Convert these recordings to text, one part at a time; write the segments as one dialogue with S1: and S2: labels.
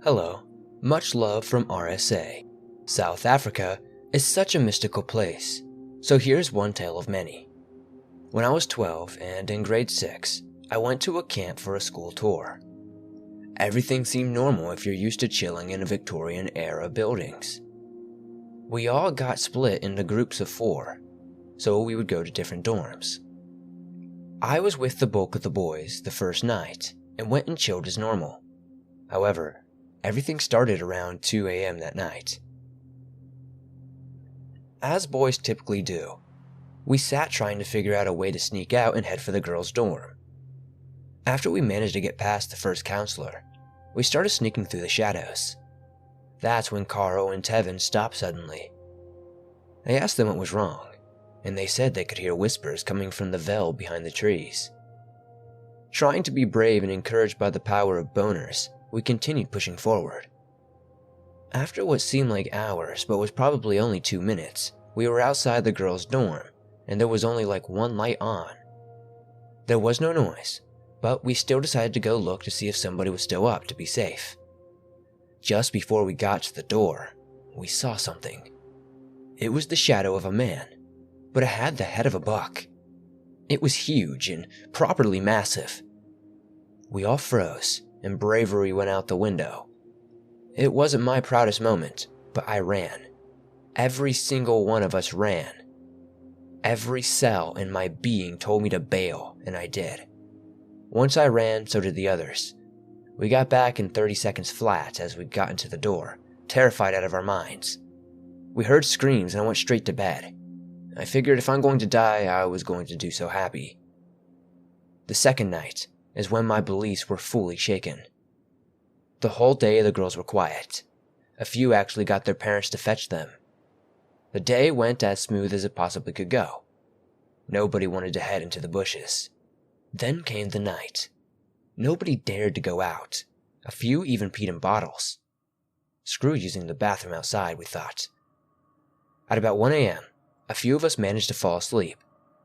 S1: Hello, much love from RSA. South Africa is such a mystical place, so here's one tale of many. When I was 12 and in grade 6, I went to a camp for a school tour. Everything seemed normal if you're used to chilling in Victorian-era buildings. We all got split into groups of 4, so we would go to different dorms. I was with the bulk of the boys the first night and went and chilled as normal. However, everything started around 2 a.m. that night. As boys typically do, we sat trying to figure out a way to sneak out and head for the girls' dorm. After we managed to get past the first counselor, we started sneaking through the shadows. That's when Carl and Tevin stopped suddenly. I asked them what was wrong, and they said they could hear whispers coming from the veil behind the trees. Trying to be brave and encouraged by the power of boners, we continued pushing forward. After what seemed like hours but was probably only 2 minutes, we were outside the girls' dorm, and there was only like one light on. There was no noise, but we still decided to go look to see if somebody was still up to be safe. Just before we got to the door, we saw something. It was the shadow of a man, but it had the head of a buck. It was huge and properly massive. We all froze, and bravery went out the window. It wasn't my proudest moment, but I ran. Every single one of us ran. Every cell in my being told me to bail, and I did. Once I ran, so did the others. We got back in 30 seconds flat as we got into the door, terrified out of our minds. We heard screams and I went straight to bed. I figured if I'm going to die, I was going to do so happy. The second night is when my beliefs were fully shaken. The whole day the girls were quiet. A few actually got their parents to fetch them. The day went as smooth as it possibly could go. Nobody wanted to head into the bushes. Then came the night. Nobody dared to go out. A few even peed in bottles. Screw using the bathroom outside, we thought. At about 1 a.m., a few of us managed to fall asleep,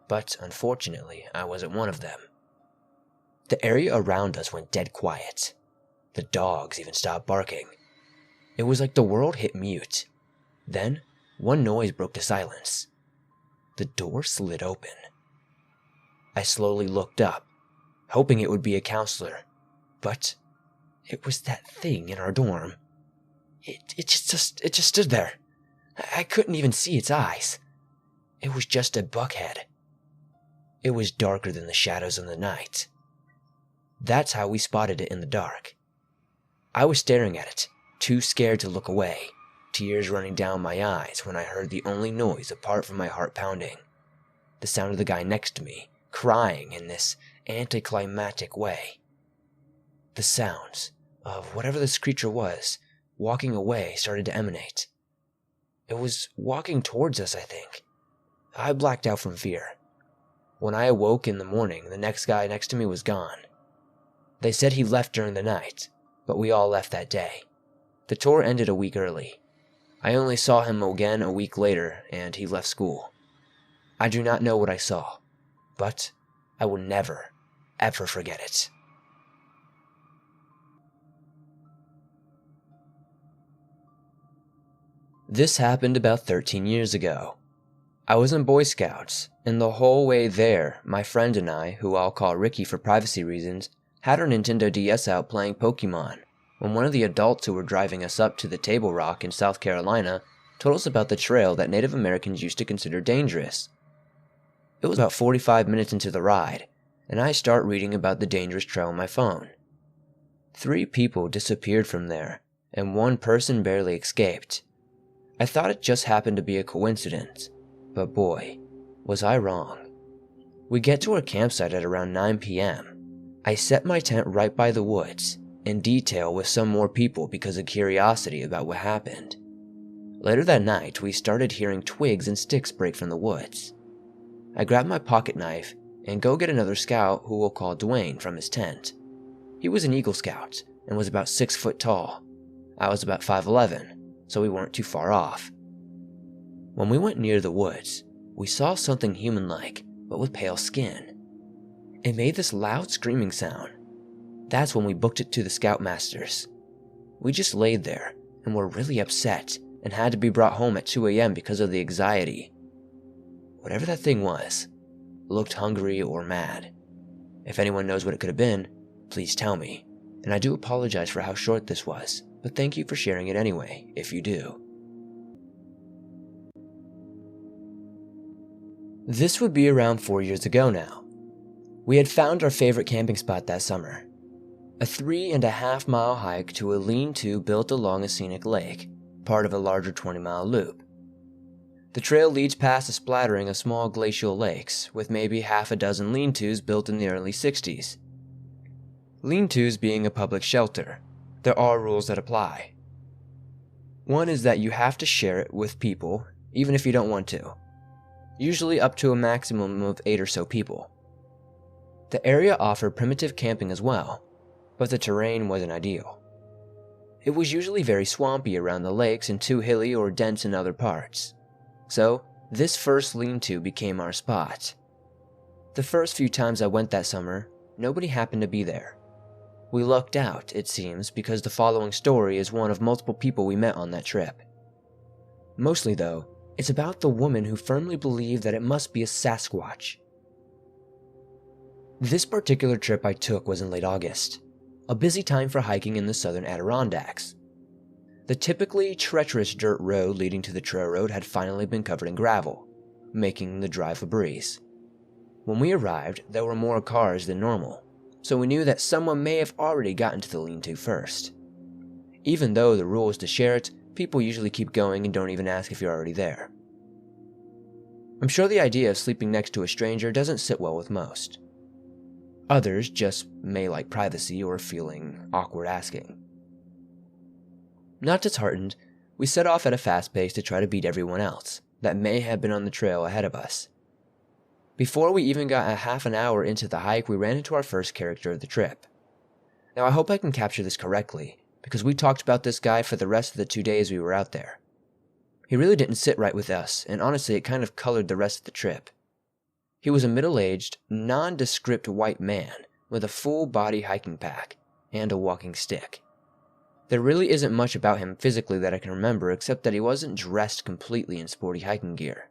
S1: but unfortunately, I wasn't one of them. The area around us went dead quiet. The dogs even stopped barking. It was like the world hit mute. Then, one noise broke the silence. The door slid open. I slowly looked up, hoping it would be a counselor, but it was that thing in our dorm. It just stood there. I couldn't even see its eyes. It was just a buckhead. It was darker than the shadows in the night. That's how we spotted it in the dark. I was staring at it, too scared to look away, tears running down my eyes when I heard the only noise apart from my heart pounding. The sound of the guy next to me, crying in this anticlimactic way. The sounds of whatever this creature was, walking away, started to emanate. It was walking towards us, I think. I blacked out from fear. When I awoke in the morning, the next guy next to me was gone. They said he left during the night, but we all left that day. The tour ended a week early. I only saw him again a week later, and he left school. I do not know what I saw, but I will never, ever forget it. This happened about 13 years ago. I was in Boy Scouts, and the whole way there, my friend and I, who I'll call Ricky for privacy reasons, had our Nintendo DS out playing Pokemon, when one of the adults who were driving us up to the Table Rock in South Carolina told us about the trail that Native Americans used to consider dangerous. It was about 45 minutes into the ride, and I start reading about the dangerous trail on my phone. 3 people disappeared from there, and 1 person barely escaped. I thought it just happened to be a coincidence, but boy, was I wrong. We get to our campsite at around 9 p.m. I set my tent right by the woods, in detail with some more people because of curiosity about what happened. Later that night, we started hearing twigs and sticks break from the woods. I grabbed my pocket knife and go get another scout who we'll call Dwayne from his tent. He was an Eagle Scout and was about 6 foot tall. I was about 5'11", so we weren't too far off. When we went near the woods, we saw something human-like, but with pale skin. It made this loud screaming sound. That's when we booked it to the Scoutmasters. We just laid there and were really upset and had to be brought home at 2 a.m. because of the anxiety. Whatever that thing was, looked hungry or mad. If anyone knows what it could have been, please tell me. And I do apologize for how short this was, but thank you for sharing it anyway, if you do. This would be around 4 years ago now. We had found our favorite camping spot that summer. A 3.5-mile hike to a lean-to built along a scenic lake, part of a larger 20-mile loop. The trail leads past a splattering of small glacial lakes, with maybe half a dozen lean-tos built in the early 60s. Lean-tos being a public shelter, there are rules that apply. One is that you have to share it with people, even if you don't want to. Usually up to a maximum of 8 or so people. The area offered primitive camping as well, but the terrain wasn't ideal. It was usually very swampy around the lakes and too hilly or dense in other parts. So, this first lean-to became our spot. The first few times I went that summer, nobody happened to be there. We lucked out, it seems, because the following story is one of multiple people we met on that trip. Mostly, though, it's about the woman who firmly believed that it must be a Sasquatch. This particular trip I took was in late August, a busy time for hiking in the southern Adirondacks. The typically treacherous dirt road leading to the trail road had finally been covered in gravel, making the drive a breeze. When we arrived, there were more cars than normal, so we knew that someone may have already gotten to the lean-to first. Even though the rule is to share it, people usually keep going and don't even ask if you're already there. I'm sure the idea of sleeping next to a stranger doesn't sit well with most. Others just may like privacy or feeling awkward asking. Not disheartened, we set off at a fast pace to try to beat everyone else that may have been on the trail ahead of us. Before we even got a half an hour into the hike, we ran into our first character of the trip. Now I hope I can capture this correctly, because we talked about this guy for the rest of the 2 days we were out there. He really didn't sit right with us, and honestly it kind of colored the rest of the trip. He was a middle-aged, nondescript white man with a full-body hiking pack and a walking stick. There really isn't much about him physically that I can remember except that he wasn't dressed completely in sporty hiking gear.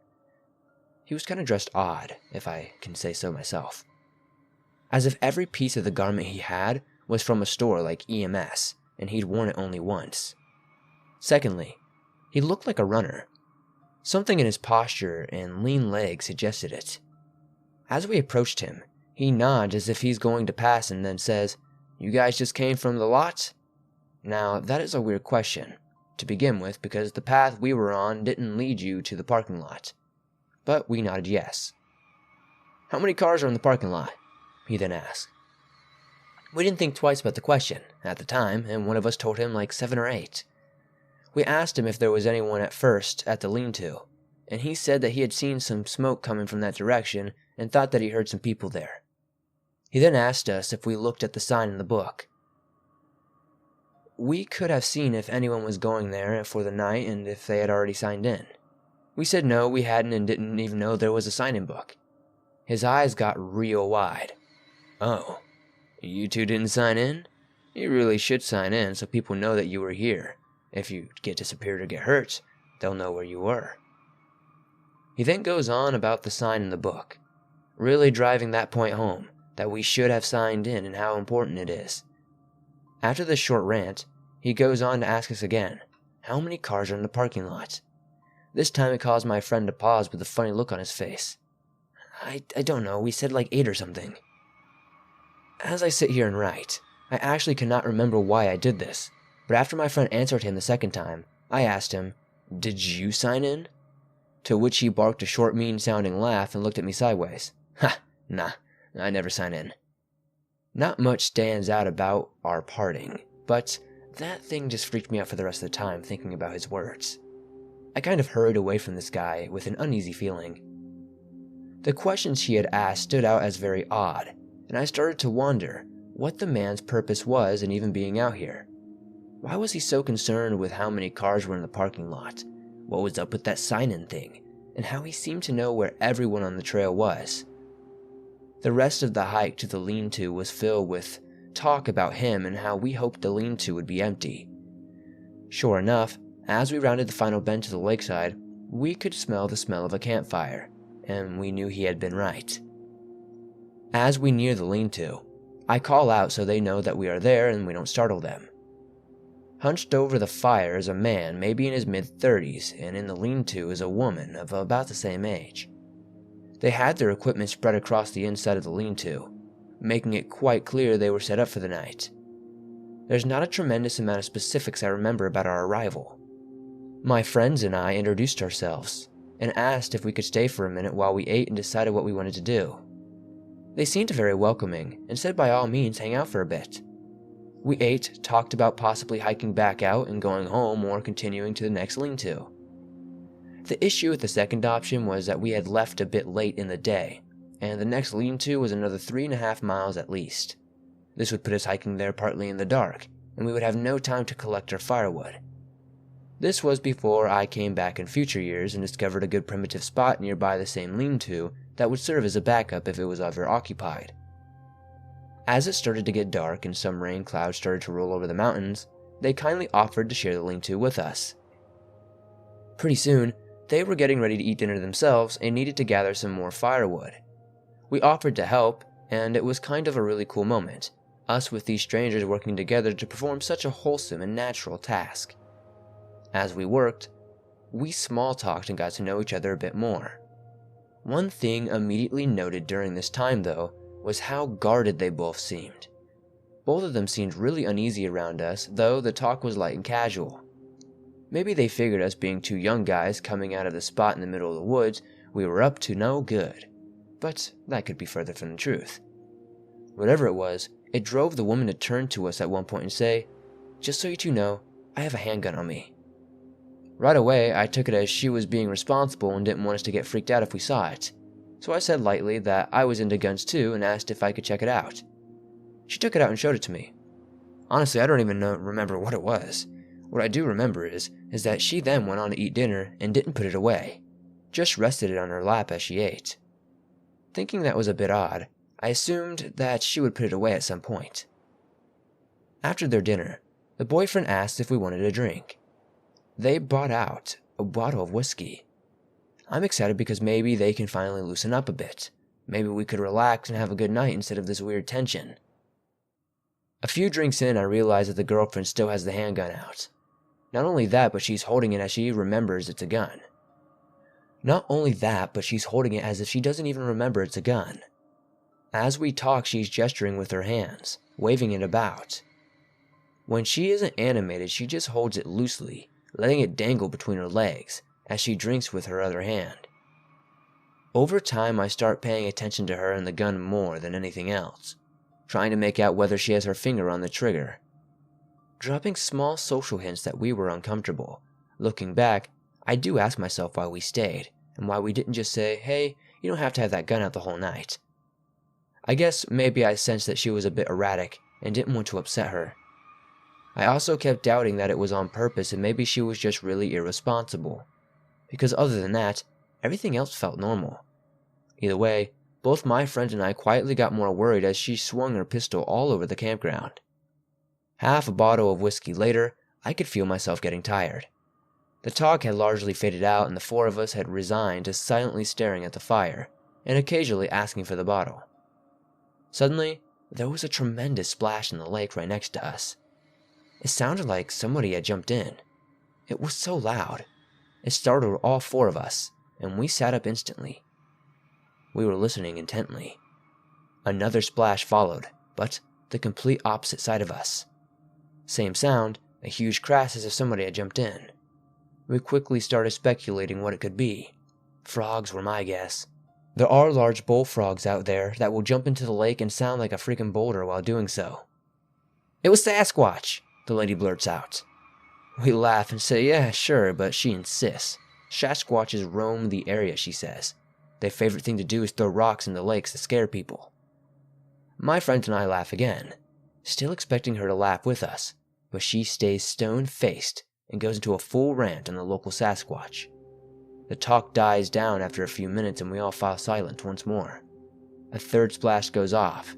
S1: He was kind of dressed odd, if I can say so myself. As if every piece of the garment he had was from a store like EMS, and he'd worn it only once. Secondly, he looked like a runner. Something in his posture and lean legs suggested it. As we approached him, he nods as if he's going to pass and then says, "You guys just came from the lot?" Now, that is a weird question, to begin with, because the path we were on didn't lead you to the parking lot. But we nodded yes. "How many cars are in the parking lot?" he then asked. We didn't think twice about the question at the time, and one of us told him like 7 or 8. We asked him if there was anyone at first at the lean-to, and he said that he had seen some smoke coming from that direction and thought that he heard some people there. He then asked us if we looked at the sign in the book. We could have seen if anyone was going there for the night and if they had already signed in. We said no, we hadn't and didn't even know there was a sign-in book. His eyes got real wide. "Oh, you two didn't sign in? You really should sign in so people know that you were here. If you get disappeared or get hurt, they'll know where you were." He then goes on about the sign in the book, really driving that point home, that we should have signed in and how important it is. After this short rant, he goes on to ask us again, how many cars are in the parking lot? This time it caused my friend to pause with a funny look on his face. I don't know, we said like 8 or something. As I sit here and write, I actually cannot remember why I did this, but after my friend answered him the second time, I asked him, "Did you sign in?" To which he barked a short, mean-sounding laugh and looked at me sideways. "Ha, nah, I never sign in." Not much stands out about our parting, but that thing just freaked me out for the rest of the time thinking about his words. I kind of hurried away from this guy with an uneasy feeling. The questions he had asked stood out as very odd, and I started to wonder what the man's purpose was in even being out here. Why was he so concerned with how many cars were in the parking lot? What was up with that sign-in thing? And how he seemed to know where everyone on the trail was? The rest of the hike to the lean-to was filled with talk about him and how we hoped the lean-to would be empty. Sure enough, as we rounded the final bend to the lakeside, we could smell the smell of a campfire, and we knew he had been right. As we near the lean-to, I call out so they know that we are there and we don't startle them. Hunched over the fire is a man maybe in his mid-30s, and in the lean-to is a woman of about the same age. They had their equipment spread across the inside of the lean-to, making it quite clear they were set up for the night. There's not a tremendous amount of specifics I remember about our arrival. My friends and I introduced ourselves, and asked if we could stay for a minute while we ate and decided what we wanted to do. They seemed very welcoming, and said by all means hang out for a bit. We ate, talked about possibly hiking back out and going home or continuing to the next lean-to. The issue with the second option was that we had left a bit late in the day, and the next lean-to was another 3.5 miles at least. This would put us hiking there partly in the dark, and we would have no time to collect our firewood. This was before I came back in future years and discovered a good primitive spot nearby the same lean-to that would serve as a backup if it was ever occupied. As it started to get dark and some rain clouds started to roll over the mountains, they kindly offered to share the lean-to with us. Pretty soon, they were getting ready to eat dinner themselves and needed to gather some more firewood. We offered to help, and it was kind of a really cool moment, us with these strangers working together to perform such a wholesome and natural task. As we worked, we small-talked and got to know each other a bit more. One thing immediately noted during this time, though, was how guarded they both seemed. Both of them seemed really uneasy around us, though the talk was light and casual. Maybe they figured us being two young guys coming out of the spot in the middle of the woods we were up to no good, but that could be further from the truth. Whatever it was, it drove the woman to turn to us at one point and say, "Just so you two know, I have a handgun on me." Right away, I took it as she was being responsible and didn't want us to get freaked out if we saw it, so I said lightly that I was into guns too and asked if I could check it out. She took it out and showed it to me. Honestly, I don't even remember what it was. What I do remember is that she then went on to eat dinner and didn't put it away, just rested it on her lap as she ate. Thinking that was a bit odd, I assumed that she would put it away at some point. After their dinner, the boyfriend asked if we wanted a drink. They brought out a bottle of whiskey. I'm excited because maybe they can finally loosen up a bit. Maybe we could relax and have a good night instead of this weird tension. A few drinks in, I realize that the girlfriend still has the handgun out. Not only that, but she's holding it as she remembers it's a gun. Not only that, but she's holding it as if she doesn't even remember it's a gun. As we talk, she's gesturing with her hands, waving it about. When she isn't animated, she just holds it loosely, letting it dangle between her legs as she drinks with her other hand. Over time, I start paying attention to her and the gun more than anything else, trying to make out whether she has her finger on the trigger. Dropping small social hints that we were uncomfortable. Looking back, I do ask myself why we stayed, and why we didn't just say, "Hey, you don't have to have that gun out the whole night." I guess maybe I sensed that she was a bit erratic and didn't want to upset her. I also kept doubting that it was on purpose and maybe she was just really irresponsible. Because other than that, everything else felt normal. Either way, both my friend and I quietly got more worried as she swung her pistol all over the campground. Half a bottle of whiskey later, I could feel myself getting tired. The talk had largely faded out and the four of us had resigned to silently staring at the fire and occasionally asking for the bottle. Suddenly, there was a tremendous splash in the lake right next to us. It sounded like somebody had jumped in. It was so loud. It startled all four of us, and we sat up instantly. We were listening intently. Another splash followed, but the complete opposite side of us. Same sound, a huge crash as if somebody had jumped in. We quickly started speculating what it could be. Frogs were my guess. There are large bullfrogs out there that will jump into the lake and sound like a freaking boulder while doing so. "It was Sasquatch," the lady blurts out. We laugh and say, "Yeah, sure," but she insists. Sasquatches roam the area, she says. Their favorite thing to do is throw rocks in the lakes to scare people. My friend and I laugh again, still expecting her to laugh with us, but she stays stone-faced and goes into a full rant on the local Sasquatch. The talk dies down after a few minutes and we all fall silent once more. A third splash goes off,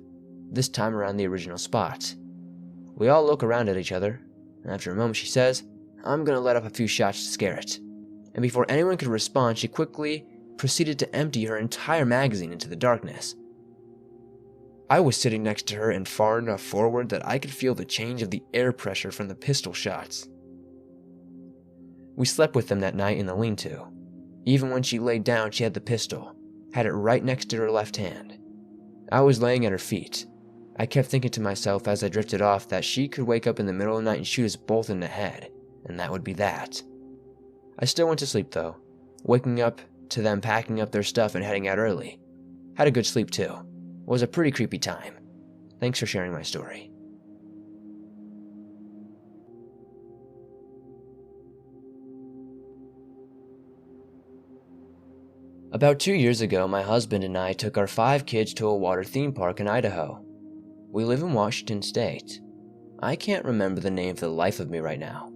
S1: this time around the original spot. We all look around at each other, and after a moment she says, I'm gonna let off a few shots to scare it. And before anyone could respond, she quickly proceeded to empty her entire magazine into the darkness. I was sitting next to her and far enough forward that I could feel the change of the air pressure from the pistol shots. We slept with them that night in the lean-to. Even when she laid down, she had the pistol, had it right next to her left hand. I was laying at her feet. I kept thinking to myself as I drifted off that she could wake up in the middle of the night and shoot us both in the head, and that would be that. I still went to sleep though, waking up to them packing up their stuff and heading out early. Had a good sleep too. It was a pretty creepy time. Thanks for sharing my story. About 2 years ago, my husband and I took our 5 kids to a water theme park in Idaho. We live in Washington State. I can't remember the name for the life of me right now.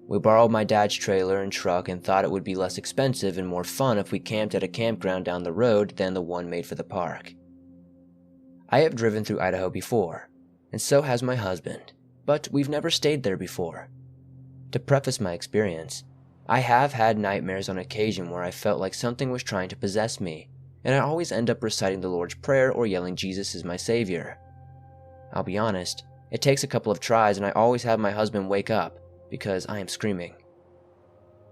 S1: We borrowed my dad's trailer and truck and thought it would be less expensive and more fun if we camped at a campground down the road than the one made for the park. I have driven through Idaho before, and so has my husband, but we've never stayed there before. To preface my experience, I have had nightmares on occasion where I felt like something was trying to possess me, and I always end up reciting the Lord's Prayer or yelling Jesus is my savior. I'll be honest, it takes a couple of tries and I always have my husband wake up because I am screaming.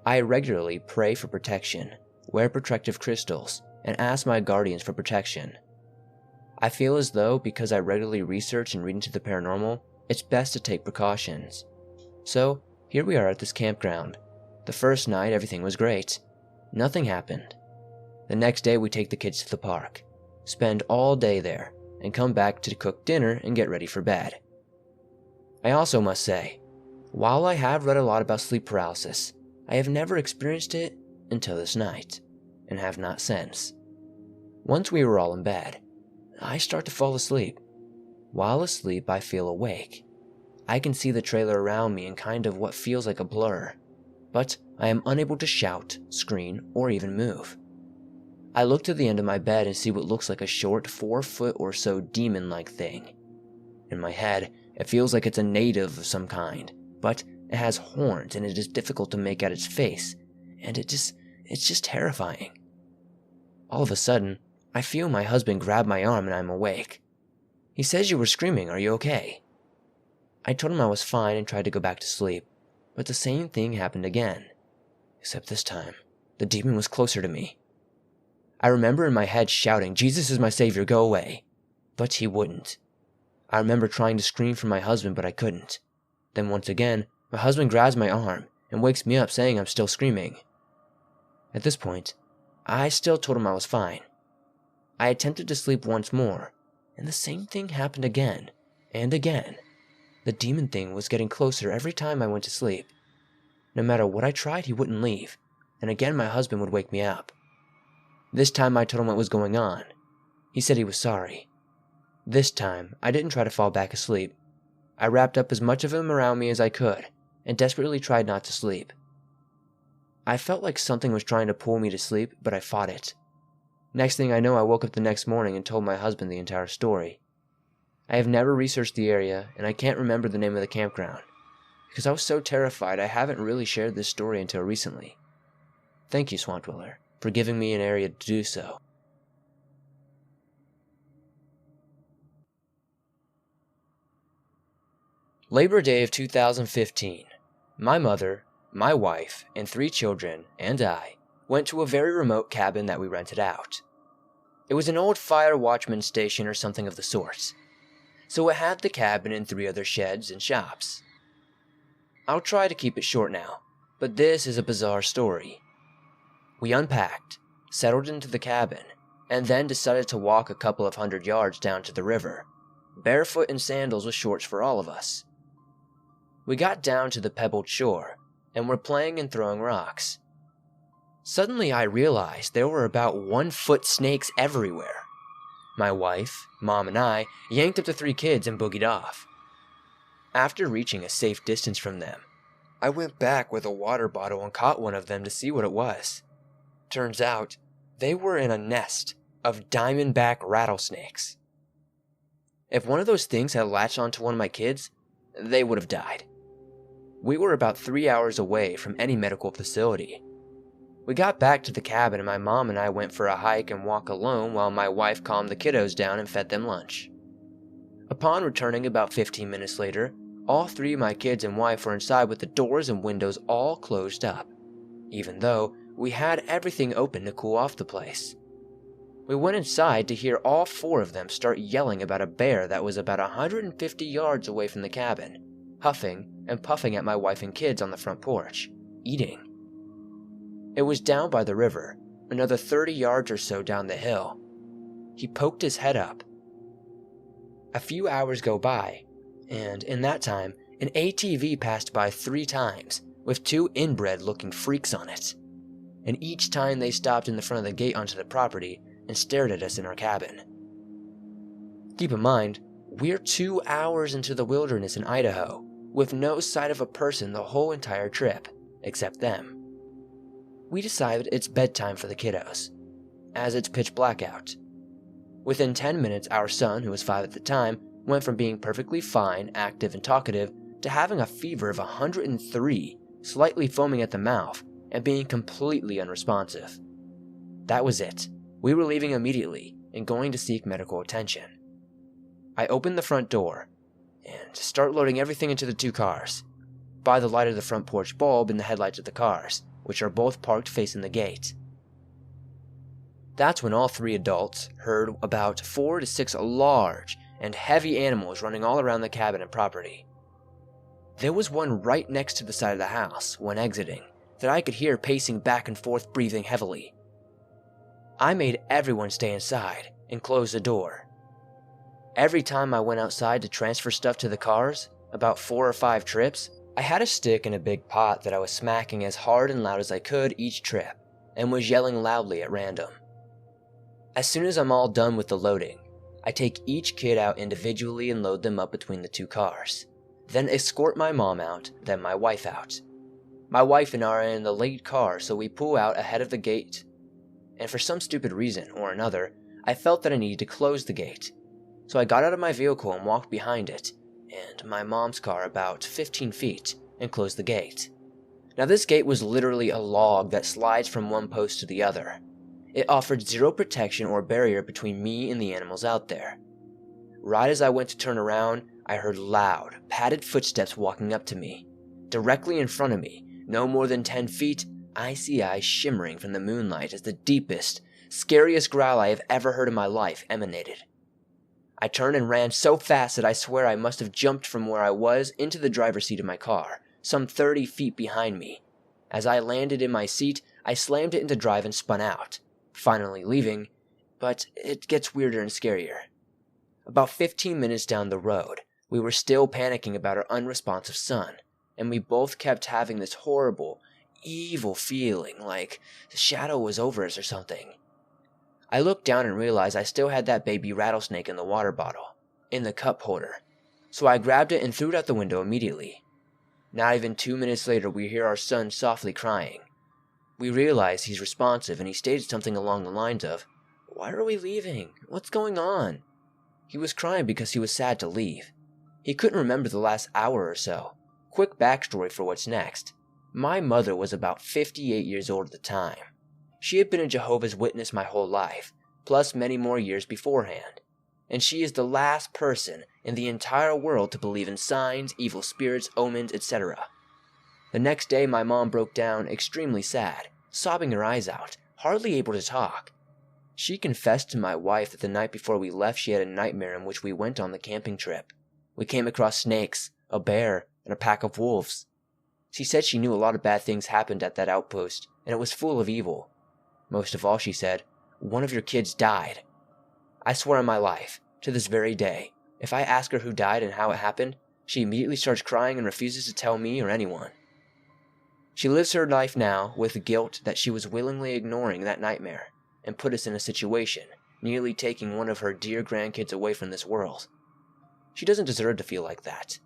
S1: I regularly pray for protection, wear protective crystals, and ask my guardians for protection. I feel as though because I regularly research and read into the paranormal, it's best to take precautions. So, here we are at this campground. The first night, everything was great. Nothing happened. The next day, we take the kids to the park, spend all day there, and come back to cook dinner and get ready for bed. I also must say, while I have read a lot about sleep paralysis, I have never experienced it until this night, and have not since. Once we were all in bed, I start to fall asleep. While asleep, I feel awake. I can see the trailer around me in kind of what feels like a blur, but I am unable to shout, scream, or even move. I look to the end of my bed and see what looks like a short 4-foot or so demon-like thing. In my head, it feels like it's a native of some kind, but it has horns and it is difficult to make out its face, and it's just terrifying. All of a sudden, I feel my husband grab my arm and I'm awake. He says, "You were screaming, are you okay?" I told him I was fine and tried to go back to sleep, but the same thing happened again. Except this time, the demon was closer to me. I remember in my head shouting, "Jesus is my savior, go away." But he wouldn't. I remember trying to scream for my husband, but I couldn't. Then once again, my husband grabs my arm and wakes me up saying I'm still screaming. At this point, I still told him I was fine. I attempted to sleep once more, and the same thing happened again and again. The demon thing was getting closer every time I went to sleep. No matter what I tried, he wouldn't leave, and again my husband would wake me up. This time I told him what was going on. He said he was sorry. This time, I didn't try to fall back asleep. I wrapped up as much of him around me as I could, and desperately tried not to sleep. I felt like something was trying to pull me to sleep, but I fought it. Next thing I know, I woke up the next morning and told my husband the entire story. I have never researched the area, and I can't remember the name of the campground. Because I was so terrified, I haven't really shared this story until recently. Thank you, Swamp Dweller, for giving me an area to do so. Labor Day of 2015. My mother, my wife, and 3 children, and I, went to a very remote cabin that we rented out. It was an old fire watchman station or something of the sort, so it had the cabin and 3 other sheds and shops. I'll try to keep it short now, but this is a bizarre story. We unpacked, settled into the cabin, and then decided to walk a couple of 100 yards down to the river, barefoot in sandals with shorts for all of us. We got down to the pebbled shore, and were playing and throwing rocks. Suddenly I realized there were about 1-foot snakes everywhere. My wife, Mom, and I yanked up the 3 kids and boogied off. After reaching a safe distance from them, I went back with a water bottle and caught one of them to see what it was. Turns out, they were in a nest of diamondback rattlesnakes. If one of those things had latched onto one of my kids, they would have died. We were about 3 hours away from any medical facility. We got back to the cabin and my mom and I went for a hike and walk alone while my wife calmed the kiddos down and fed them lunch. Upon returning about 15 minutes later, all 3 of my kids and wife were inside with the doors and windows all closed up, even though we had everything open to cool off the place. We went inside to hear all 4 of them start yelling about a bear that was about 150 yards away from the cabin, huffing and puffing at my wife and kids on the front porch, eating. It was down by the river, another 30 yards or so down the hill. He poked his head up. A few hours go by, and in that time, an ATV passed by 3 times, with 2 inbred-looking freaks on it. And each time they stopped in the front of the gate onto the property and stared at us in our cabin. Keep in mind, we're 2 hours into the wilderness in Idaho, with no sight of a person the whole entire trip, except them. We decided it's bedtime for the kiddos, as it's pitch black out. Within 10 minutes, our son, who was 5 at the time, went from being perfectly fine, active, and talkative to having a fever of 103, slightly foaming at the mouth, and being completely unresponsive. That was it. We were leaving immediately and going to seek medical attention. I opened the front door and start loading everything into the 2 cars, by the light of the front porch bulb and the headlights of the cars, which are both parked facing the gate. That's when all 3 adults heard about 4 to 6 large and heavy animals running all around the cabin and property. There was one right next to the side of the house, when exiting, that I could hear pacing back and forth, breathing heavily. I made everyone stay inside and close the door. Every time I went outside to transfer stuff to the cars, about 4 or 5 trips, I had a stick and a big pot that I was smacking as hard and loud as I could each trip, and was yelling loudly at random. As soon as I'm all done with the loading, I take each kid out individually and load them up between the 2 cars, then escort my mom out, then my wife out. My wife and I are in the lead car, so we pull out ahead of the gate, and for some stupid reason or another, I felt that I needed to close the gate. So I got out of my vehicle and walked behind it, and my mom's car about 15 feet, and closed the gate. Now this gate was literally a log that slides from one post to the other. It offered zero protection or barrier between me and the animals out there. Right as I went to turn around, I heard loud, padded footsteps walking up to me. Directly in front of me, no more than 10 feet, icy eyes shimmering from the moonlight as the deepest, scariest growl I have ever heard in my life emanated. I turned and ran so fast that I swear I must have jumped from where I was into the driver's seat of my car, some 30 feet behind me. As I landed in my seat, I slammed it into drive and spun out, finally leaving, but it gets weirder and scarier. About 15 minutes down the road, we were still panicking about our unresponsive son, and we both kept having this horrible, evil feeling like the shadow was over us or something. I looked down and realized I still had that baby rattlesnake in the water bottle, in the cup holder, so I grabbed it and threw it out the window immediately. Not even 2 minutes later, we hear our son softly crying. We realize he's responsive, and he stated something along the lines of, "Why are we leaving? What's going on?" He was crying because he was sad to leave. He couldn't remember the last hour or so. Quick backstory for what's next. My mother was about 58 years old at the time. She had been a Jehovah's Witness my whole life, plus many more years beforehand. And she is the last person in the entire world to believe in signs, evil spirits, omens, etc. The next day my mom broke down extremely sad, sobbing her eyes out, hardly able to talk. She confessed to my wife that the night before we left she had a nightmare in which we went on the camping trip. We came across snakes, a bear, and a pack of wolves. She said she knew a lot of bad things happened at that outpost, and it was full of evil. Most of all, she said, one of your kids died. I swear on my life, to this very day, if I ask her who died and how it happened, she immediately starts crying and refuses to tell me or anyone. She lives her life now with the guilt that she was willingly ignoring that nightmare and put us in a situation, nearly taking one of her dear grandkids away from this world. She doesn't deserve to feel like that.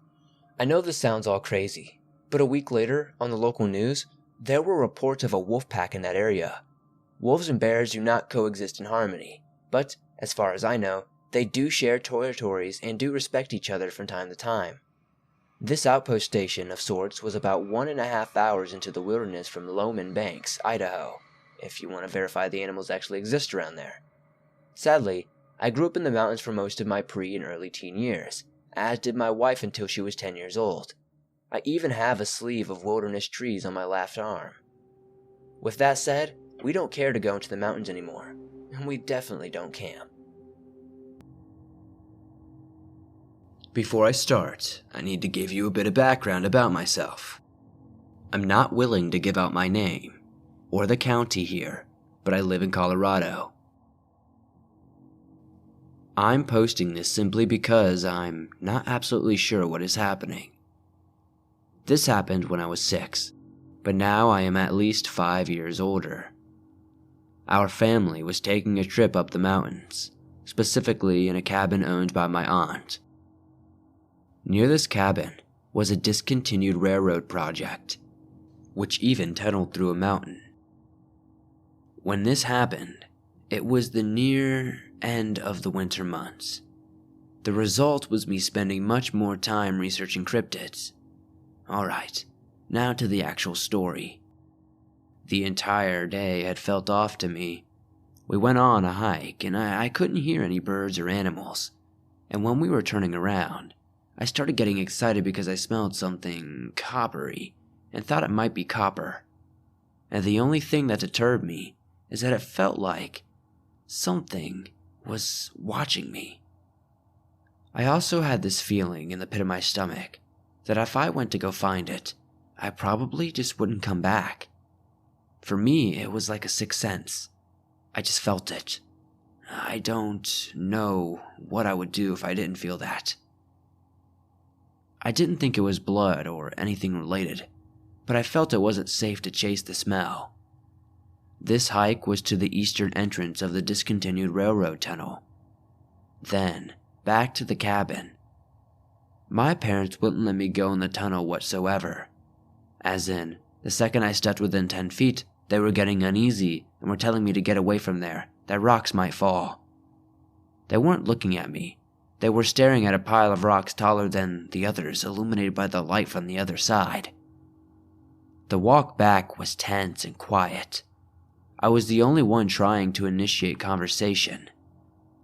S1: I know this sounds all crazy, but a week later, on the local news, there were reports of a wolf pack in that area. Wolves and bears do not coexist in harmony, but, as far as I know, they do share territories and do respect each other from time to time. This outpost station of sorts was about 1.5 hours into the wilderness from Loman Banks, Idaho, if you want to verify the animals actually exist around there. Sadly, I grew up in the mountains for most of my pre- and early teen years, as did my wife until she was 10 years old. I even have a sleeve of wilderness trees on my left arm. With that said, we don't care to go into the mountains anymore, and we definitely don't camp.
S2: Before I start, I need to give you a bit of background about myself. I'm not willing to give out my name, or the county here, but I live in Colorado. I'm posting this simply because I'm not absolutely sure what is happening. This happened when I was 6, but now I am at least 5 years older. Our family was taking a trip up the mountains, specifically in a cabin owned by my aunt. Near this cabin was a discontinued railroad project, which even tunneled through a mountain. When this happened, it was the near end of the winter months. The result was me spending much more time researching cryptids. Alright, now to the actual story. The entire day had felt off to me. We went on a hike, and I couldn't hear any birds or animals. And when we were turning around, I started getting excited because I smelled something coppery and thought it might be copper. And the only thing that deterred me is that it felt like something was watching me. I also had this feeling in the pit of my stomach that if I went to go find it, I probably just wouldn't come back. For me, it was like a sixth sense. I just felt it. I don't know what I would do if I didn't feel that. I didn't think it was blood or anything related, but I felt it wasn't safe to chase the smell. This hike was to the eastern entrance of the discontinued railroad tunnel. Then, back to the cabin. My parents wouldn't let me go in the tunnel whatsoever. As in, the second I stepped within 10 feet, they were getting uneasy and were telling me to get away from there, that rocks might fall. They weren't looking at me. They were staring at a pile of rocks taller than the others, illuminated by the light from the other side. The walk back was tense and quiet. I was the only one trying to initiate conversation.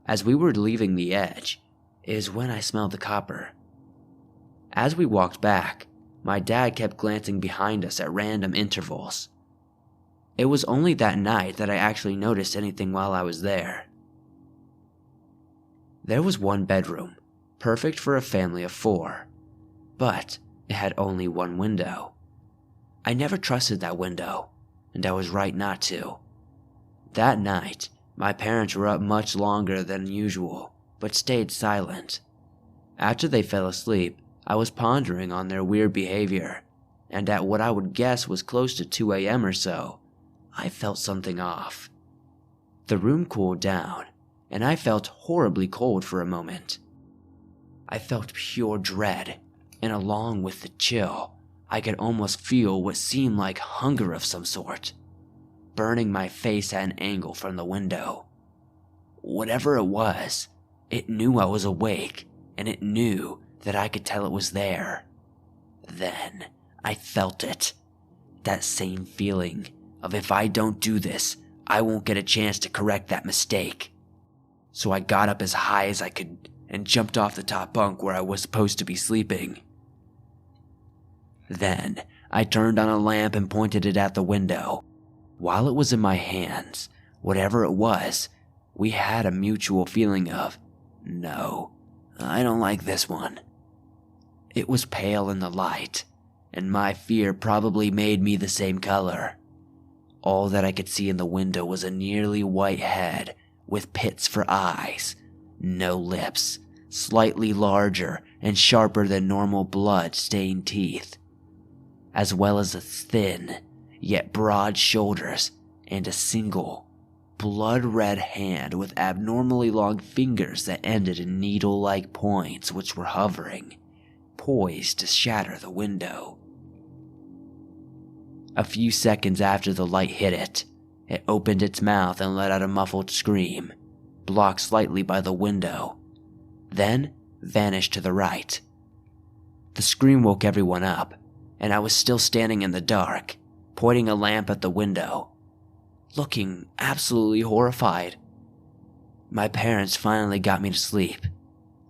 S2: As we were leaving the edge, is when I smelled the copper. As we walked back, my dad kept glancing behind us at random intervals. It was only that night that I actually noticed anything while I was there. There was one bedroom, perfect for a family of 4, but it had only one window. I never trusted that window, and I was right not to. That night, my parents were up much longer than usual, but stayed silent. After they fell asleep, I was pondering on their weird behavior, and at what I would guess was close to 2 a.m. or so, I felt something off. The room cooled down, and I felt horribly cold for a moment. I felt pure dread, and along with the chill, I could almost feel what seemed like hunger of some sort, burning my face at an angle from the window. Whatever it was, it knew I was awake, and it knew that I could tell it was there. Then I felt it. That same feeling of if I don't do this, I won't get a chance to correct that mistake. So I got up as high as I could and jumped off the top bunk where I was supposed to be sleeping. Then I turned on a lamp and pointed it at the window. While it was in my hands, whatever it was, we had a mutual feeling of, no, I don't like this one. It was pale in the light, and my fear probably made me the same color. All that I could see in the window was a nearly white head with pits for eyes, no lips, slightly larger and sharper than normal blood-stained teeth, as well as its thin yet broad shoulders and a single blood-red hand with abnormally long fingers that ended in needle-like points which were hovering, poised to shatter the window. A few seconds after the light hit it, it opened its mouth and let out a muffled scream, blocked slightly by the window, then vanished to the right. The scream woke everyone up, and I was still standing in the dark, pointing a lamp at the window, looking absolutely horrified. My parents finally got me to sleep.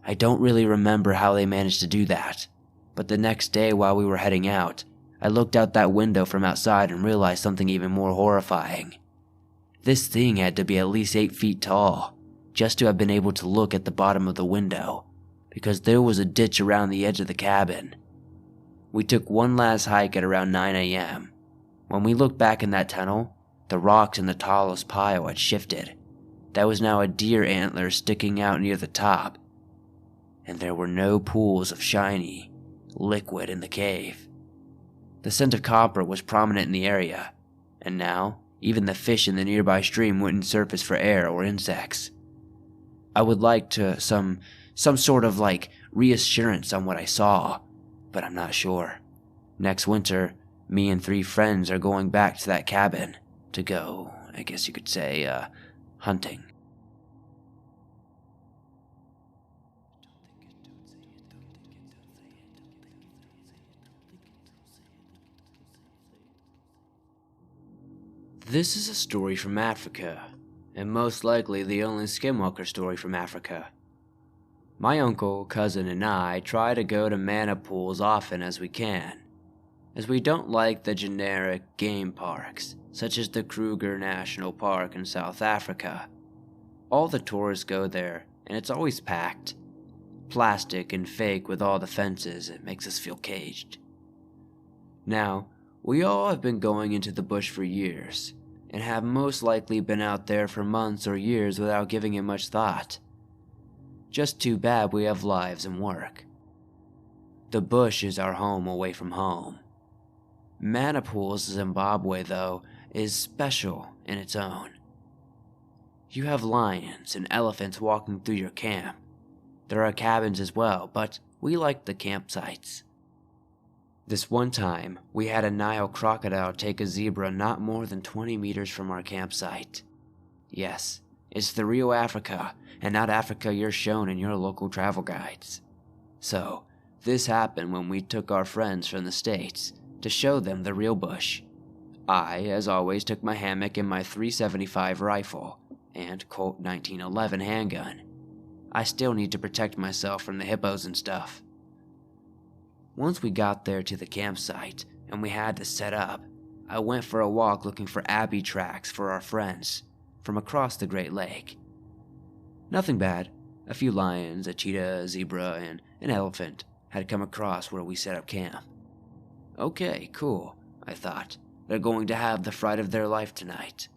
S2: I don't really remember how they managed to do that, but the next day while we were heading out, I looked out that window from outside and realized something even more horrifying. This thing had to be at least 8 feet tall, just to have been able to look at the bottom of the window, because there was a ditch around the edge of the cabin. We took one last hike at around 9 a.m. When we looked back in that tunnel, the rocks in the tallest pile had shifted. There was now a deer antler sticking out near the top, and there were no pools of shiny liquid in the cave. The scent of copper was prominent in the area, and now even the fish in the nearby stream wouldn't surface for air or insects. I would like to some sort of reassurance on what I saw, but I'm not sure. Next winter, me and 3 friends are going back to that cabin to go, I guess you could say, hunting. This is a story from Africa, and most likely the only Skinwalker story from Africa. My uncle, cousin, and I try to go to mana pools often as we can, as we don't like the generic game parks, such as the Kruger National Park in South Africa. All the tourists go there, and it's always packed. Plastic and fake with all the fences, it makes us feel caged. Now, we all have been going into the bush for years, and have most likely been out there for months or years without giving it much thought. Just too bad we have lives and work. The bush is our home away from home. Mana Pools, Zimbabwe, though, is special in its own. You have lions and elephants walking through your camp. There are cabins as well, but we like the campsites. This one time, we had a Nile crocodile take a zebra not more than 20 meters from our campsite. Yes, it's the real Africa, and not Africa you're shown in your local travel guides. So, this happened when we took our friends from the States to show them the real bush. I, as always, took my hammock and my .375 rifle and Colt 1911 handgun. I still need to protect myself from the hippos and stuff. Once we got there to the campsite and we had to set up, I went for a walk looking for Abbey tracks for our friends from across the Great Lake. Nothing bad. A few lions, a cheetah, a zebra, and an elephant had come across where we set up camp. Okay, cool, I thought. They're going to have the fright of their life tonight.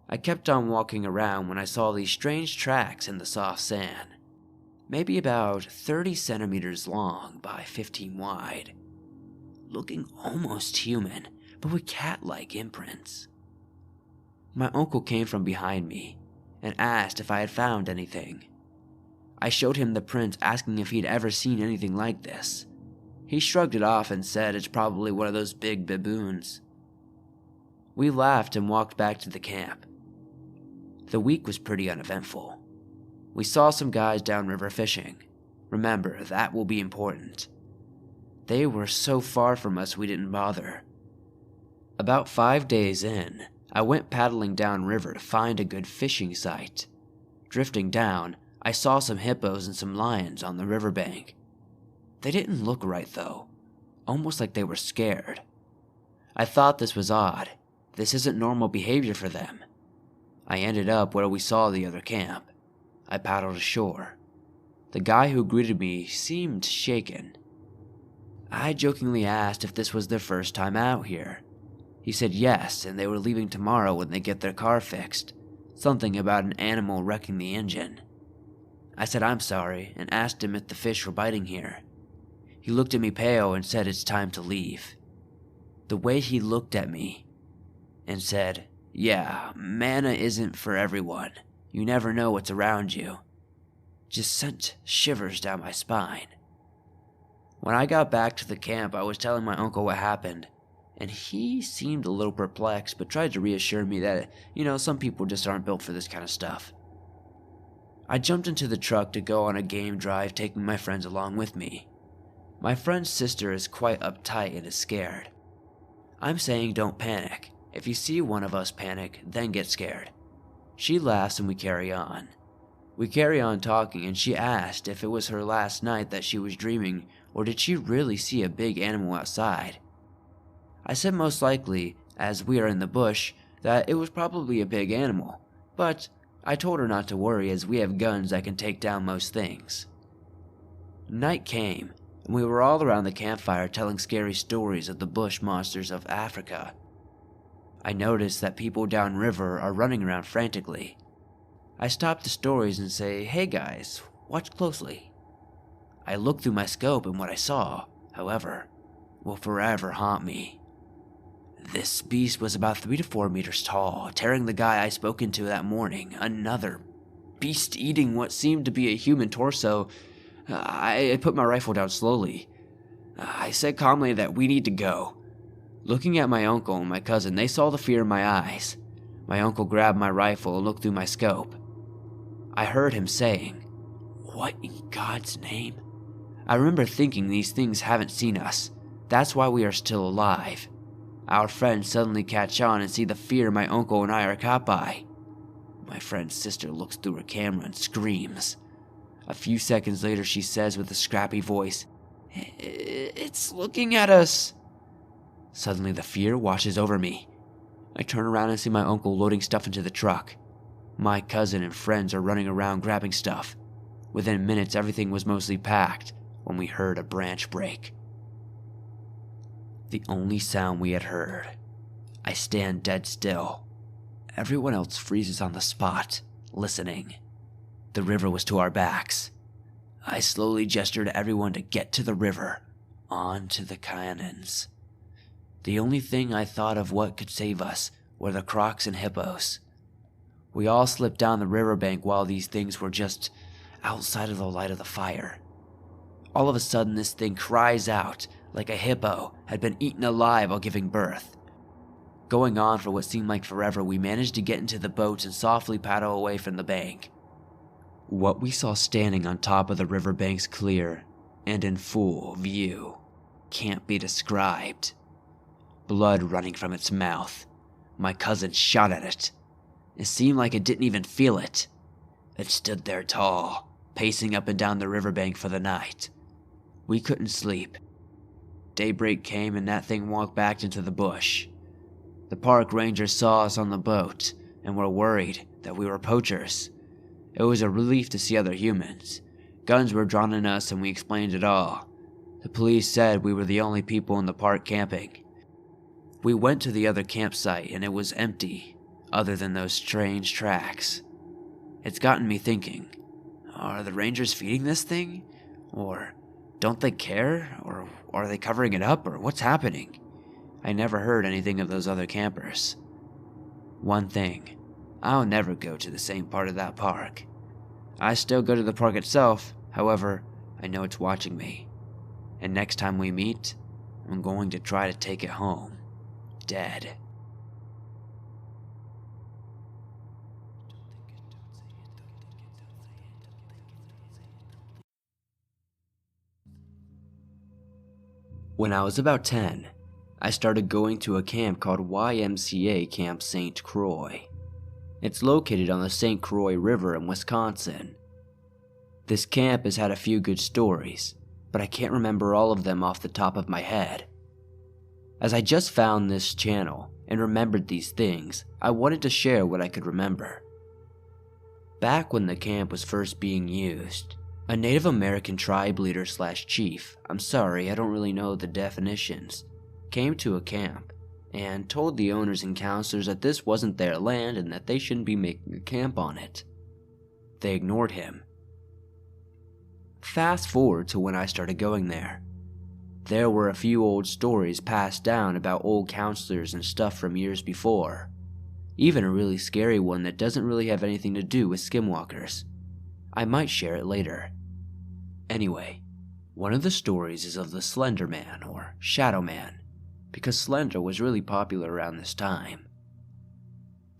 S2: I kept on walking around when I saw these strange tracks in the soft sand. Maybe about 30 centimeters long by 15 wide, looking almost human, but with cat-like imprints. My uncle came from behind me and asked if I had found anything. I showed him the prints, asking if he'd ever seen anything like this. He shrugged it off and said it's probably one of those big baboons. We laughed and walked back to the camp. The week was pretty uneventful. We saw some guys downriver fishing. Remember, that will be important. They were so far from us we didn't bother. About 5 days in, I went paddling downriver to find a good fishing site. Drifting down, I saw some hippos and some lions on the riverbank. They didn't look right though, almost like they were scared. I thought this was odd. This isn't normal behavior for them. I ended up where we saw the other camp. I paddled ashore. The guy who greeted me seemed shaken. I jokingly asked if this was their first time out here. He said yes, and they were leaving tomorrow when they get their car fixed. Something about an animal wrecking the engine. I said I'm sorry and asked him if the fish were biting here. He looked at me pale and said it's time to leave. The way he looked at me and said, "Yeah, mana isn't for everyone. You never know what's around you," just sent shivers down my spine. When I got back to the camp, I was telling my uncle what happened, and he seemed a little perplexed but tried to reassure me that, some people just aren't built for this kind of stuff. I jumped into the truck to go on a game drive, taking my friends along with me. My friend's sister is quite uptight and is scared. I'm saying don't panic. If you see one of us panic, then get scared. She laughs and we carry on. We carry on talking and she asked if it was her last night that she was dreaming or did she really see a big animal outside. I said most likely, as we are in the bush, that it was probably a big animal, but I told her not to worry as we have guns that can take down most things. Night came, and we were all around the campfire telling scary stories of the bush monsters of Africa. I noticed that people downriver are running around frantically. I stop the stories and say, "Hey guys, watch closely." I looked through my scope and what I saw, however, will forever haunt me. This beast was about 3 to 4 meters tall, tearing the guy I spoke to that morning. Another beast eating what seemed to be a human torso. I put my rifle down slowly. I said calmly that we need to go. Looking at my uncle and my cousin, they saw the fear in my eyes. My uncle grabbed my rifle and looked through my scope. I heard him saying, "What in God's name?" I remember thinking these things haven't seen us. That's why we are still alive. Our friends suddenly catch on and see the fear my uncle and I are caught by. My friend's sister looks through her camera and screams. A few seconds later she says with a scrappy voice, "It's looking at us." Suddenly the fear washes over me. I turn around and see my uncle loading stuff into the truck. My cousin and friends are running around grabbing stuff. Within minutes everything was mostly packed when we heard a branch break. The only sound we had heard. I stand dead still. Everyone else freezes on the spot, listening. The river was to our backs. I slowly gestured to everyone to get to the river, onto the canyons. The only thing I thought of what could save us were the crocs and hippos. We all slipped down the riverbank while these things were just outside of the light of the fire. All of a sudden this thing cries out like a hippo had been eaten alive while giving birth. Going on for what seemed like forever, we managed to get into the boats and softly paddle away from the bank. What we saw standing on top of the riverbank's clear and in full view can't be described. Blood running from its mouth. My cousin shot at it. It seemed like it didn't even feel it. It stood there tall, pacing up and down the riverbank for the night. We couldn't sleep. Daybreak came and that thing walked back into the bush. The park rangers saw us on the boat and were worried that we were poachers. It was a relief to see other humans. Guns were drawn on us and we explained it all. The police said we were the only people in the park camping. We went to the other campsite and it was empty, other than those strange tracks. It's gotten me thinking, are the rangers feeding this thing? Or don't they care? Or are they covering it up? Or what's happening? I never heard anything of those other campers. One thing, I'll never go to the same part of that park. I still go to the park itself, however, I know it's watching me. And next time we meet, I'm going to try to take it home, dead. When I was about 10, I started going to a camp called YMCA Camp St. Croix. It's located on the St. Croix River in Wisconsin. This camp has had a few good stories, but I can't remember all of them off the top of my head. As I just found this channel and remembered these things, I wanted to share what I could remember. Back when the camp was first being used, a Native American tribe leader / chief, I'm sorry, I don't really know the definitions, came to a camp and told the owners and counselors that this wasn't their land and that they shouldn't be making a camp on it. They ignored him. Fast forward to when I started going there. There were a few old stories passed down about old counselors and stuff from years before. Even a really scary one that doesn't really have anything to do with skinwalkers. I might share it later. Anyway, one of the stories is of the Slender Man or Shadow Man, because Slender was really popular around this time.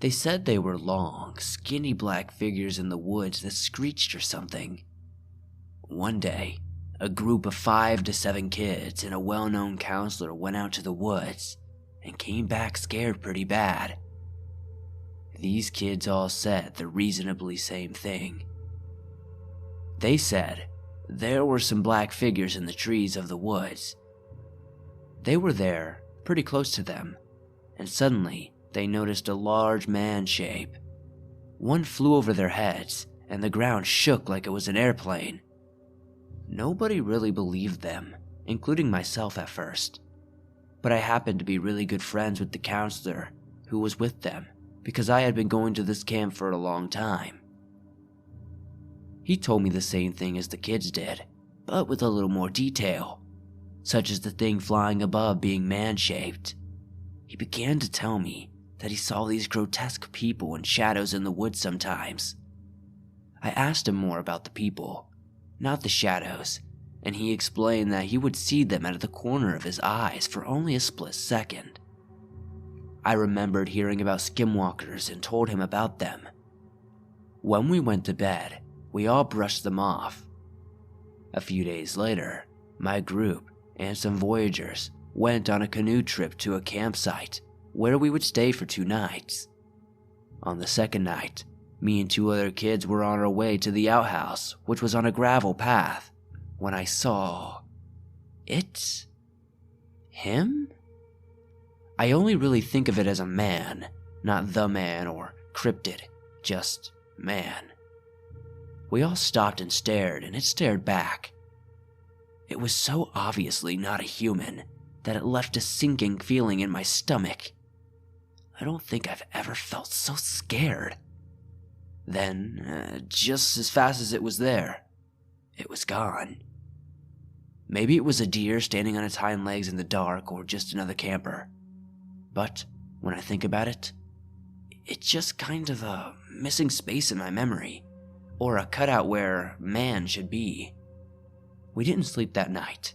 S2: They said they were long, skinny black figures in the woods that screeched or something. One day, a group of 5 to 7 kids and a well-known counselor went out to the woods and came back scared pretty bad. These kids all said the reasonably same thing. They said there were some black figures in the trees of the woods. They were there, pretty close to them, and suddenly they noticed a large man shape. One flew over their heads, and the ground shook like it was an airplane. Nobody really believed them, including myself at first. But I happened to be really good friends with the counselor who was with them because I had been going to this camp for a long time. He told me the same thing as the kids did, but with a little more detail, such as the thing flying above being man-shaped. He began to tell me that he saw these grotesque people in shadows in the woods sometimes. I asked him more about the people, not the shadows, and he explained that he would see them out of the corner of his eyes for only a split second. I remembered hearing about skinwalkers and told him about them. When we went to bed, we all brushed them off. A few days later, my group and some voyagers went on a canoe trip to a campsite where we would stay for 2 nights. On the second night, me and 2 other kids were on our way to the outhouse, which was on a gravel path, when I saw it. Him? I only really think of it as a man, not the man or cryptid, just man. We all stopped and stared, and it stared back. It was so obviously not a human that it left a sinking feeling in my stomach. I don't think I've ever felt so scared. Then, just as fast as it was there, it was gone. Maybe it was a deer standing on its hind legs in the dark or just another camper. But when I think about it, it's just kind of a missing space in my memory, or a cutout where man should be. We didn't sleep that night,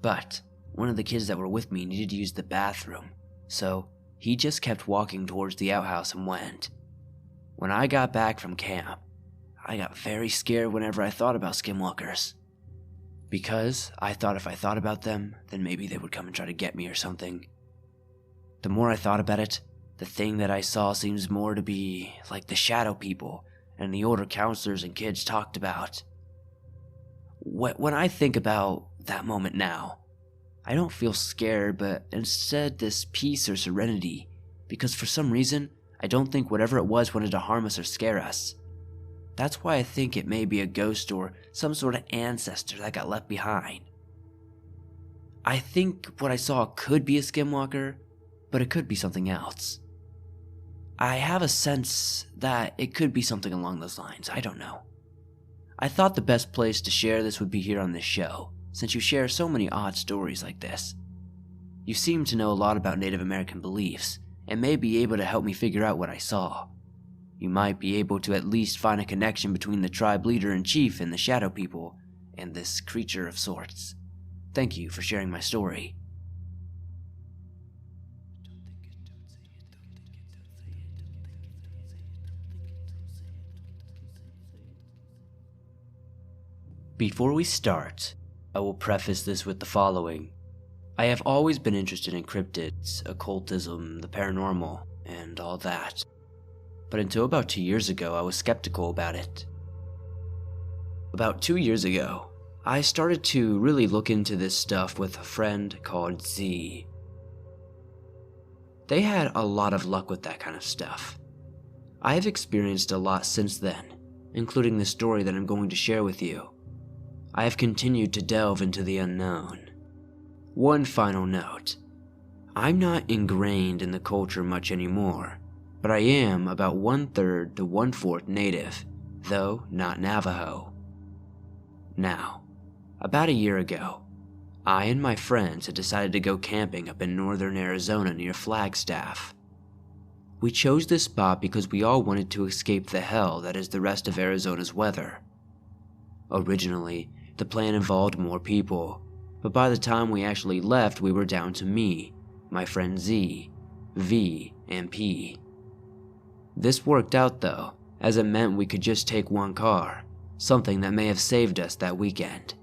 S2: but one of the kids that were with me needed to use the bathroom, so he just kept walking towards the outhouse and went. When I got back from camp, I got very scared whenever I thought about skinwalkers. Because I thought if I thought about them, then maybe they would come and try to get me or something. The more I thought about it, the thing that I saw seems more to be like the shadow people and the older counselors and kids talked about. When I think about that moment now, I don't feel scared, but instead this peace or serenity, because for some reason, I don't think whatever it was wanted to harm us or scare us. That's why I think it may be a ghost or some sort of ancestor that got left behind. I think what I saw could be a skinwalker, but it could be something else. I have a sense that it could be something along those lines. I don't know. I thought the best place to share this would be here on this show, since you share so many odd stories like this. You seem to know a lot about Native American beliefs, and may be able to help me figure out what I saw. You might be able to at least find a connection between the tribe leader and chief and the shadow people, and this creature of sorts. Thank you for sharing my story. Before we start, I will preface this with the following. I have always been interested in cryptids, occultism, the paranormal, and all that. But until about 2 years ago, I was skeptical about it. About 2 years ago, I started to really look into this stuff with a friend called Z. They had a lot of luck with that kind of stuff. I have experienced a lot since then, including the story that I'm going to share with you. I have continued to delve into the unknown. One final note. I'm not ingrained in the culture much anymore, but I am about 1/3 to 1/4 native, though not Navajo. Now, about a year ago, I and my friends had decided to go camping up in northern Arizona near Flagstaff. We chose this spot because we all wanted to escape the hell that is the rest of Arizona's weather. Originally, the plan involved more people, but by the time we actually left, we were down to me, my friend Z, V, and P. This worked out though, as it meant we could just take one car, something that may have saved us that weekend.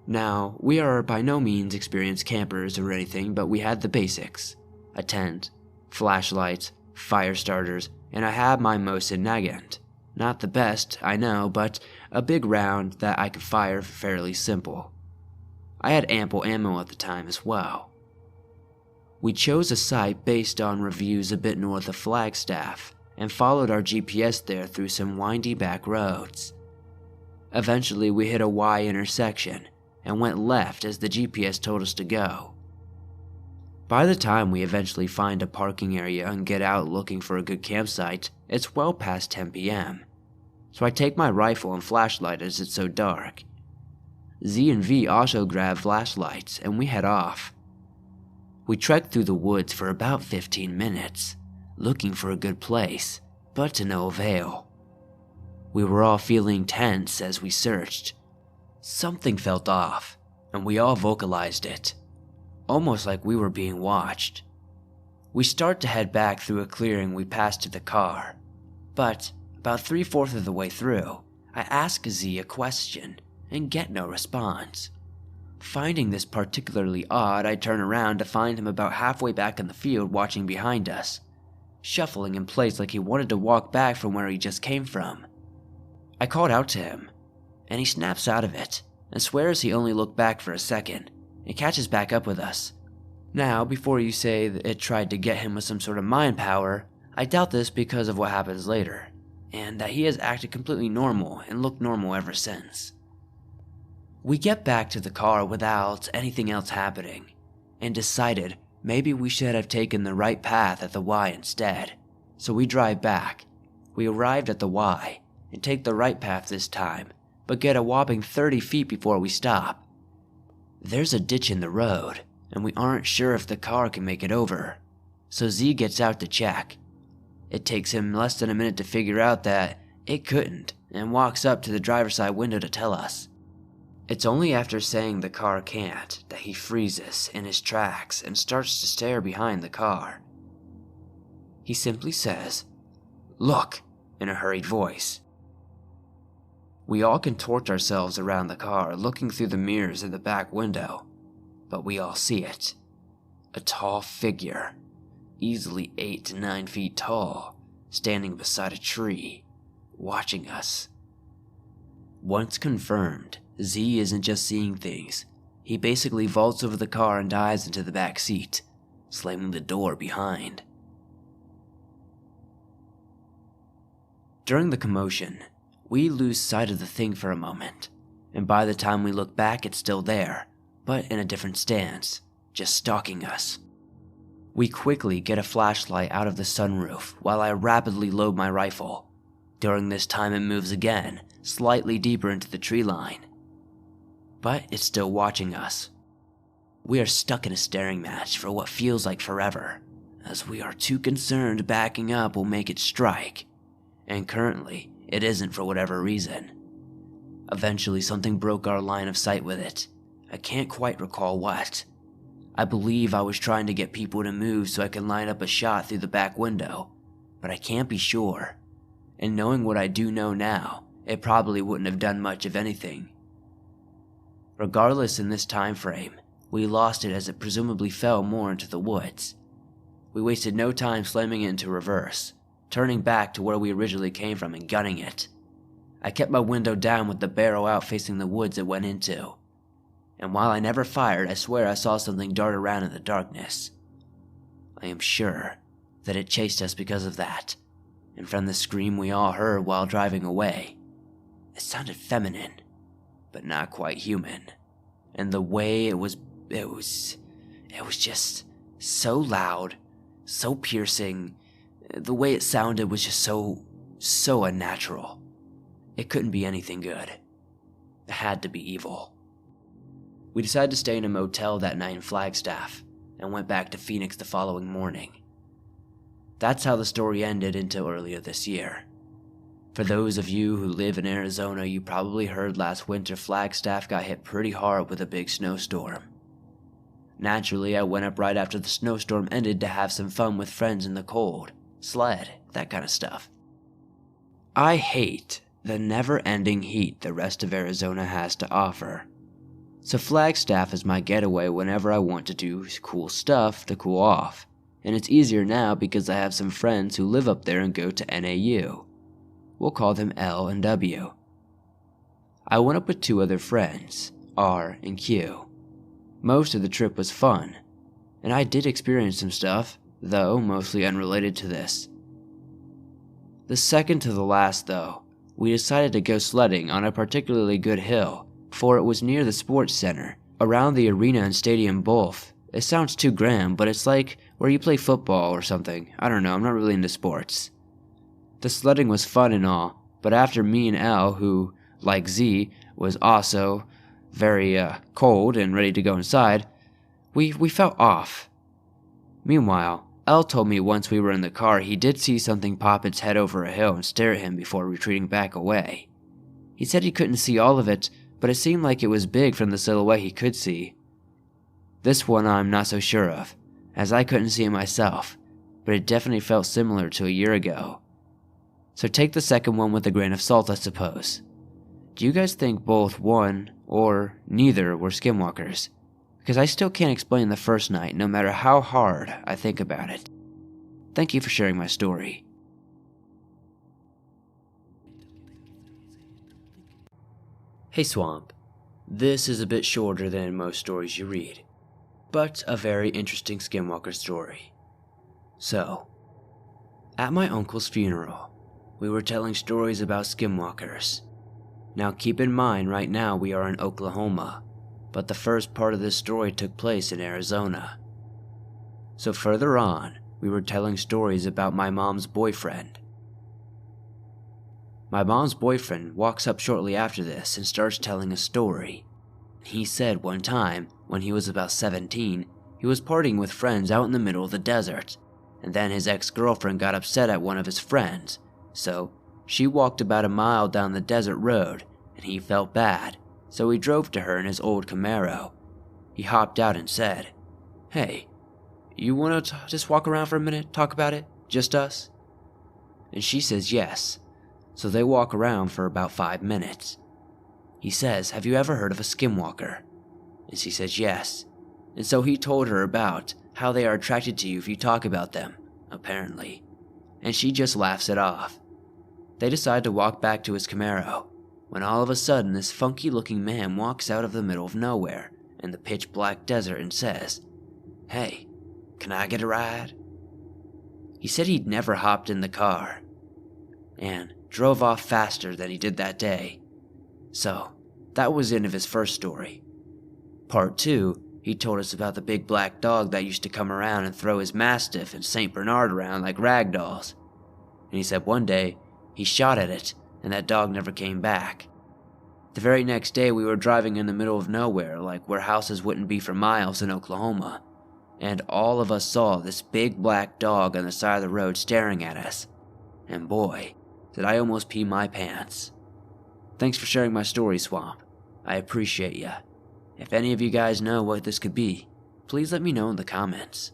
S2: Now, we are by no means experienced campers or anything, but we had the basics. A tent, flashlights, fire starters, and I had my Mosin Nagant. Not the best, I know, but a big round that I could fire fairly simple. I had ample ammo at the time as well. We chose a site based on reviews a bit north of Flagstaff, and followed our GPS there through some windy back roads. Eventually we hit a Y intersection, and went left as the GPS told us to go. By the time we eventually find a parking area and get out looking for a good campsite, it's well past 10 p.m. So I take my rifle and flashlight as it's so dark. Z and V also grab flashlights and we head off. We trek through the woods for about 15 minutes, looking for a good place, but to no avail. We were all feeling tense as we searched. Something felt off, and we all vocalized it, almost like we were being watched. We start to head back through a clearing we passed to the car, but about 3/4 of the way through, I ask Z a question and get no response. Finding this particularly odd, I turn around to find him about halfway back in the field watching behind us, shuffling in place like he wanted to walk back from where he just came from. I called out to him, and he snaps out of it and swears he only looked back for a second and catches back up with us. Now, before you say that it tried to get him with some sort of mind power, I doubt this because of what happens later, and that he has acted completely normal and looked normal ever since. We get back to the car without anything else happening, and decided maybe we should have taken the right path at the Y instead, so we drive back. We arrived at the Y, and take the right path this time, but get a whopping 30 feet before we stop. There's a ditch in the road, and we aren't sure if the car can make it over, so Z gets out to check. It takes him less than a minute to figure out that it couldn't, and walks up to the driver's side window to tell us. It's only after saying the car can't that he freezes in his tracks and starts to stare behind the car. He simply says, "Look," in a hurried voice. We all contort ourselves around the car, looking through the mirrors in the back window, but we all see it. A tall figure, easily 8 to 9 feet tall, standing beside a tree, watching us. Once confirmed, Z isn't just seeing things. He basically vaults over the car and dives into the back seat, slamming the door behind. During the commotion, we lose sight of the thing for a moment, and by the time we look back it's still there, but in a different stance, just stalking us. We quickly get a flashlight out of the sunroof while I rapidly load my rifle. During this time it moves again, slightly deeper into the tree line. But it's still watching us. We are stuck in a staring match for what feels like forever, as we are too concerned backing up will make it strike, and currently it isn't for whatever reason. Eventually something broke our line of sight with it. I can't quite recall what. I believe I was trying to get people to move so I can line up a shot through the back window, but I can't be sure. And knowing what I do know now, it probably wouldn't have done much of anything. Regardless, in this time frame, we lost it as it presumably fell more into the woods. We wasted no time slamming it into reverse, turning back to where we originally came from and gunning it. I kept my window down with the barrel out facing the woods it went into. And while I never fired, I swear I saw something dart around in the darkness. I am sure that it chased us because of that, and from the scream we all heard while driving away, it sounded feminine, but not quite human. And the way it was just so loud, so piercing. The way it sounded was just so unnatural. It couldn't be anything good. It had to be evil. We decided to stay in a motel that night in Flagstaff, and went back to Phoenix the following morning. That's how the story ended until earlier this year. For those of you who live in Arizona, you probably heard last winter Flagstaff got hit pretty hard with a big snowstorm. Naturally, I went up right after the snowstorm ended to have some fun with friends in the cold, sled, that kind of stuff. I hate the never-ending heat the rest of Arizona has to offer. So Flagstaff is my getaway whenever I want to do cool stuff to cool off. And it's easier now because I have some friends who live up there and go to NAU. We'll call them L and W. I went up with 2 other friends, R and Q. Most of the trip was fun, and I did experience some stuff, though mostly unrelated to this. The second to the last though, we decided to go sledding on a particularly good hill, for it was near the sports center, around the arena and stadium both. It sounds too grand, but it's like where you play football or something. I don't know, I'm not really into sports. The sledding was fun and all, but after me and L, who, like Z, was also very cold and ready to go inside, we felt off. Meanwhile, L told me once we were in the car he did see something pop its head over a hill and stare at him before retreating back away. He said he couldn't see all of it, but it seemed like it was big from the silhouette he could see. This one I'm not so sure of, as I couldn't see it myself, but it definitely felt similar to a year ago. So take the second one with a grain of salt, I suppose. Do you guys think both one or neither were skinwalkers? Because I still can't explain the first night no matter how hard I think about it. Thank you for sharing my story. Hey Swamp, this is a bit shorter than most stories you read, but a very interesting skinwalker story. So, at my uncle's funeral, we were telling stories about skinwalkers. Now keep in mind right now we are in Oklahoma, but the first part of this story took place in Arizona. So further on, we were telling stories about my mom's boyfriend. My mom's boyfriend walks up shortly after this and starts telling a story. He said one time, when he was about 17, he was partying with friends out in the middle of the desert, and then his ex-girlfriend got upset at one of his friends, so she walked about a mile down the desert road, and he felt bad, so he drove to her in his old Camaro. He hopped out and said, "Hey, you wanna just walk around for a minute, talk about it, just us?" And she says yes, so they walk around for about 5 minutes. He says, "Have you ever heard of a skinwalker?" And she says yes, and so he told her about how they are attracted to you if you talk about them, apparently, and she just laughs it off. They decide to walk back to his Camaro, when all of a sudden this funky looking man walks out of the middle of nowhere in the pitch black desert and says, "Hey, can I get a ride?" He said he'd never hopped in the car, and drove off faster than he did that day. So, that was the end of his first story. Part 2, he told us about the big black dog that used to come around and throw his Mastiff and St. Bernard around like rag dolls. And he said one day, he shot at it, and that dog never came back. The very next day we were driving in the middle of nowhere, like where houses wouldn't be for miles in Oklahoma, and all of us saw this big black dog on the side of the road staring at us. And boy, did I almost pee my pants. Thanks for sharing my story, Swamp. I appreciate ya. If any of you guys know what this could be, please let me know in the comments.